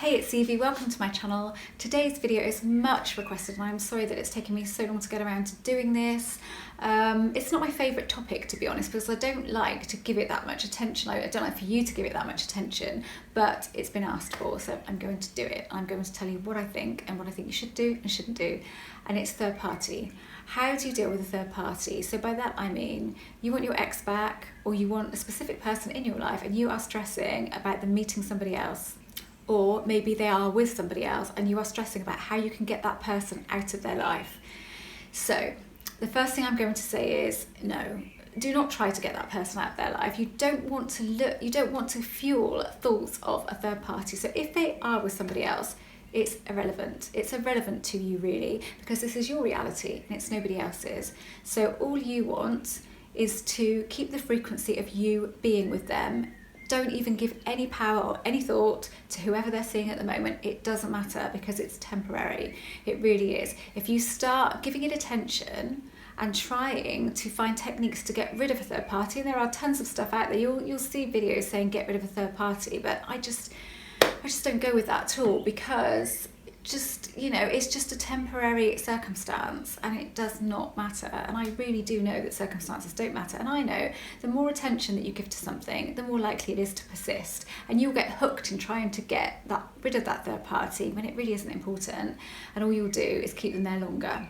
Hey, it's Evie, welcome to my channel. Today's video is much requested and I'm sorry that it's taken me so long to get around to doing this. It's not my favourite topic, to be honest, because I don't like to give it that much attention. I don't like for you to give it that much attention, but it's been asked for, so I'm going to do it. I'm going to tell you what I think and what I think you should do and shouldn't do, and it's third party. How do you deal with a third party? So by that I mean you want your ex back, or you want a specific person in your life and you are stressing about them meeting somebody else. Or maybe they are with somebody else and you are stressing about how you can get that person out of their life. So the first thing I'm going to say is no, do not try to get that person out of their life. You don't want to fuel thoughts of a third party. So if they are with somebody else, it's irrelevant. It's irrelevant to you really, because this is your reality and it's nobody else's. So all you want is to keep the frequency of you being with them. Don't even give any power or any thought to whoever they're seeing at the moment. It doesn't matter, because it's temporary. It really is. If you start giving it attention and trying to find techniques to get rid of a third party, and there are tons of stuff out there, you'll see videos saying get rid of a third party, but I just don't go with that at all, because it's just a temporary circumstance and it does not matter. And I really do know that circumstances don't matter, and I know the more attention that you give to something, the more likely it is to persist, and you'll get hooked in trying to get rid of that third party when it really isn't important, and all you'll do is keep them there longer.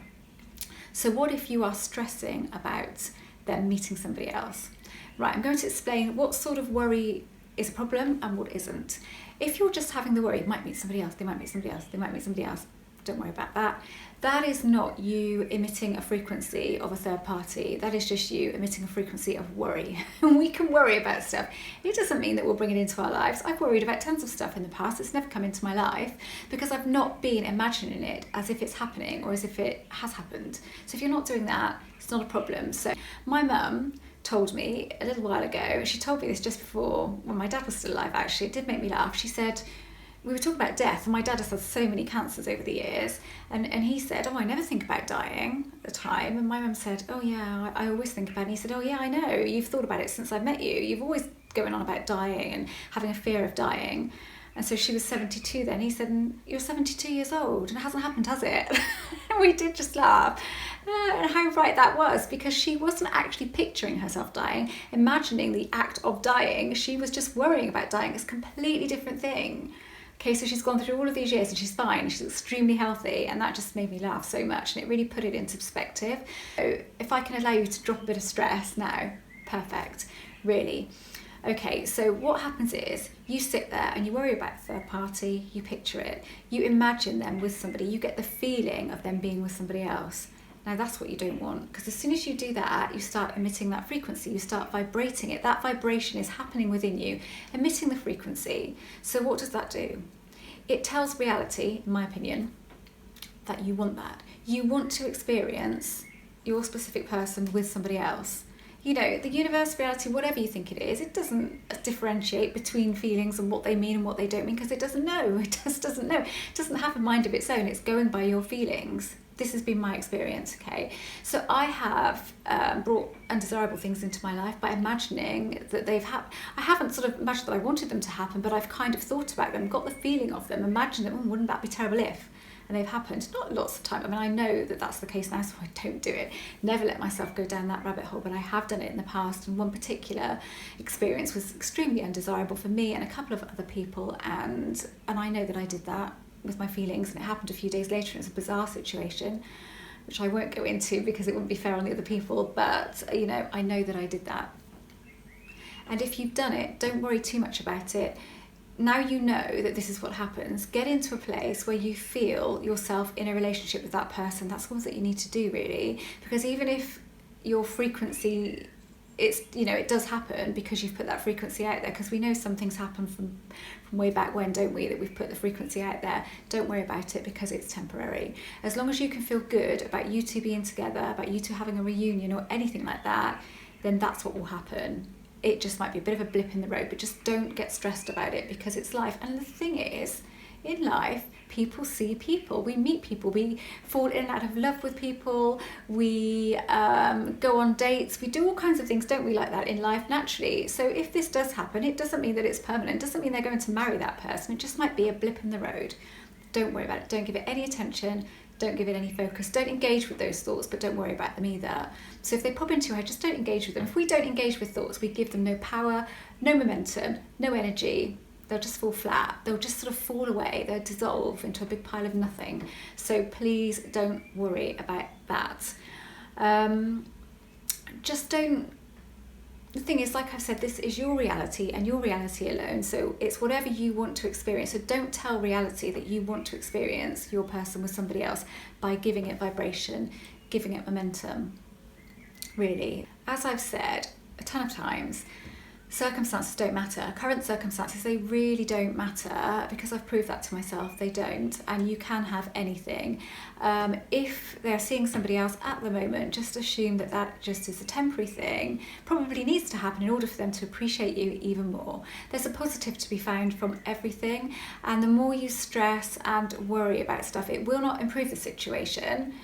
So what if you are stressing about them meeting somebody else? Right, I'm going to explain what sort of worry is a problem and what isn't. If you're just having the worry, it might meet somebody else, they might meet somebody else, they might meet somebody else, don't worry about that. That is not you emitting a frequency of a third party. That is just you emitting a frequency of worry. And we can worry about stuff. It doesn't mean that we'll bring it into our lives. I've worried about tons of stuff in the past. It's never come into my life because I've not been imagining it as if it's happening or as if it has happened. So if you're not doing that, it's not a problem. So my mum told me a little while ago, she told me this just before, when my dad was still alive actually, it did make me laugh. She said, we were talking about death, and my dad has had so many cancers over the years, and he said, oh, I never think about dying at the time. And my mum said, oh yeah, I always think about it. And he said, oh yeah, I know, you've thought about it since I've met you. You've always going on about dying and having a fear of dying. And so she was 72 then. He said, you're 72 years old and it hasn't happened, has it? And we did just laugh. And how right that was, because she wasn't actually picturing herself dying, imagining the act of dying. She was just worrying about dying. It's a completely different thing. Okay, so she's gone through all of these years and she's fine. She's extremely healthy, and that just made me laugh so much, and it really put it into perspective. So if I can allow you to drop a bit of stress now, perfect, really. Okay, so what happens is you sit there and you worry about a third party, you picture it, you imagine them with somebody, you get the feeling of them being with somebody else. Now that's what you don't want, because as soon as you do that, you start emitting that frequency, you start vibrating it. That vibration is happening within you, emitting the frequency. So what does that do? It tells reality, in my opinion, that you want that. You want to experience your specific person with somebody else. You know, the universe, reality, whatever you think it is, it doesn't differentiate between feelings and what they mean and what they don't mean, because it doesn't know. It just doesn't know. It doesn't have a mind of its own. It's going by your feelings. This has been my experience, okay? So I have brought undesirable things into my life by imagining that they've happened. I haven't sort of imagined that I wanted them to happen, but I've kind of thought about them, got the feeling of them, imagined them, wouldn't that be terrible if? And they've happened. Not lots of time. I mean, I know that that's the case now, so I don't do it. Never let myself go down that rabbit hole, but I have done it in the past. And one particular experience was extremely undesirable for me and a couple of other people. And I know that I did that with my feelings, and it happened a few days later. It was a bizarre situation, which I won't go into because it wouldn't be fair on the other people. But, you know, I know that I did that. And if you've done it, don't worry too much about it. Now you know that this is what happens. Get into a place where you feel yourself in a relationship with that person. That's all that you need to do, really, because even if your frequency, it does happen because you've put that frequency out there, because we know some things happen from way back when, don't we, that we've put the frequency out there. Don't worry about it, because it's temporary. As long as you can feel good about you two being together, about you two having a reunion or anything like that, then that's what will happen. It just might be a bit of a blip in the road, but just don't get stressed about it, because it's life. And the thing is in life, people see people, we meet people, we fall in and out of love with people, we go on dates, we do all kinds of things, don't we, like that in life naturally. So if this does happen, it doesn't mean that it's permanent, it doesn't mean they're going to marry that person, it just might be a blip in the road. Don't worry about it, don't give it any attention, don't give it any focus, don't engage with those thoughts, but don't worry about them either. So if they pop into your head, just don't engage with them. If we don't engage with thoughts, we give them no power, no momentum, no energy, they'll just fall flat, they'll just sort of fall away, they'll dissolve into a big pile of nothing. So please don't worry about that. Just don't, the thing is, like I've said, this is your reality and your reality alone, so it's whatever you want to experience. So don't tell reality that you want to experience your person with somebody else by giving it vibration, giving it momentum, really. As I've said a ton of times, circumstances don't matter. Current circumstances, they really don't matter, because I've proved that to myself, they don't, and you can have anything. If they're seeing somebody else at the moment, just assume that that just is a temporary thing, probably needs to happen in order for them to appreciate you even more. There's a positive to be found from everything, and the more you stress and worry about stuff, it will not improve the situation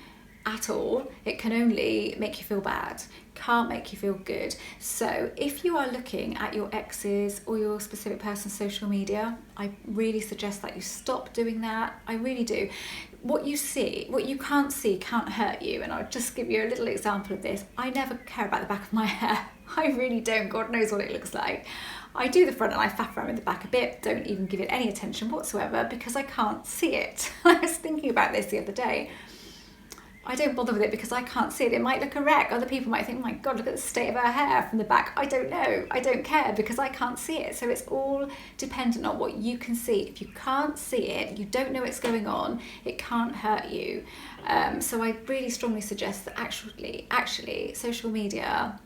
at all. It can only make you feel bad, can't make you feel good. So if you are looking at your exes or your specific person's social media, I really suggest that you stop doing that. I really do. What you see, what you can't see can't hurt you, and I'll just give you a little example of this. I never care about the back of my hair. I really don't. God knows what it looks like. I do the front and I faff around with the back a bit, don't even give it any attention whatsoever because I can't see it. I was thinking about this the other day. I don't bother with it because I can't see it. It might look a wreck. Other people might think, oh my God, look at the state of her hair from the back. I don't know. I don't care because I can't see it. So it's all dependent on what you can see. If you can't see it, you don't know what's going on, it can't hurt you. So I really strongly suggest that actually social media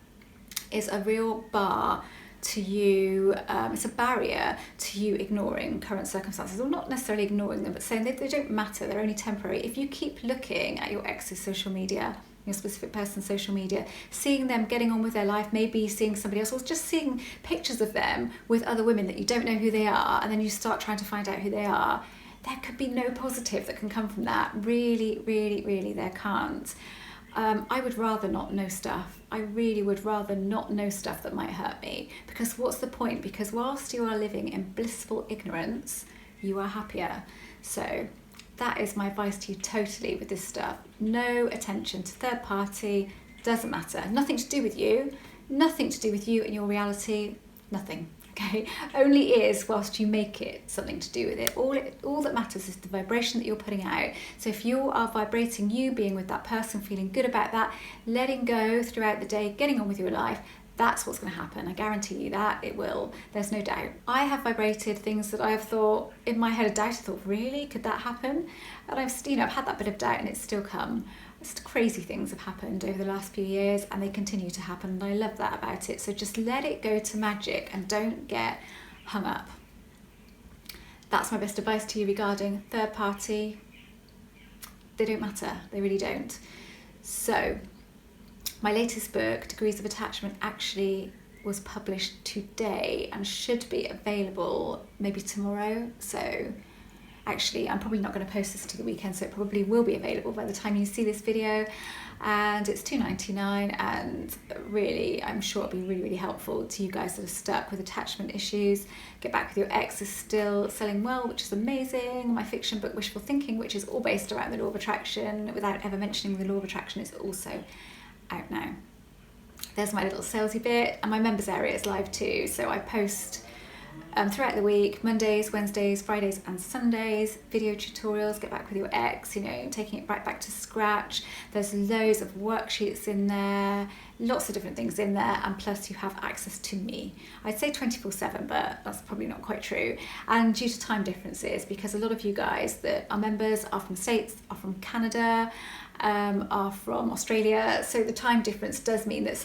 is a real bar to you, it's a barrier to you ignoring current circumstances, or not necessarily ignoring them, but saying they don't matter, they're only temporary. If you keep looking at your ex's social media, your specific person's social media, seeing them getting on with their life, maybe seeing somebody else, or just seeing pictures of them with other women that you don't know who they are, and then you start trying to find out who they are, there could be no positive that can come from that. Really, there can't. I would rather not know stuff. I really would rather not know stuff that might hurt me, because what's the point? Because whilst you are living in blissful ignorance, you are happier. So that is my advice to you totally with this stuff. No attention to third party, doesn't matter. Nothing to do with you and your reality, nothing. Okay, only is whilst you make it something to do with it. All that matters is the vibration that you're putting out. So if you are vibrating, you being with that person, feeling good about that, letting go throughout the day, getting on with your life, that's what's going to happen. I guarantee you that it will. There's no doubt. I have vibrated things that I have thought in my head, I thought, really, could that happen? And I've had that bit of doubt, and it's still come. Just crazy things have happened over the last few years, and they continue to happen, and I love that about it. So just let it go to magic and don't get hung up. That's my best advice to you regarding third party. They don't matter, they really don't. So my latest book, Degrees of Attachment, actually was published today and should be available maybe tomorrow. So actually, I'm probably not going to post this to the weekend, so it probably will be available by the time you see this video. And it's $2.99, and really, I'm sure it'll be really helpful to you guys that are stuck with attachment issues. Get Back With Your Ex is still selling well, which is amazing. My fiction book, Wishful Thinking, which is all based around the law of attraction, without ever mentioning the law of attraction, is also out now. There's my little salesy bit, and my members area is live too, so I post throughout the week, Mondays, Wednesdays, Fridays and Sundays, video tutorials, Get Back With Your Ex, taking it right back to scratch. There's loads of worksheets in there, lots of different things in there, and plus you have access to me. I'd say 24/7, but that's probably not quite true. And due to time differences, because a lot of you guys that are members are from States, are from Canada, are from Australia, so the time difference does mean that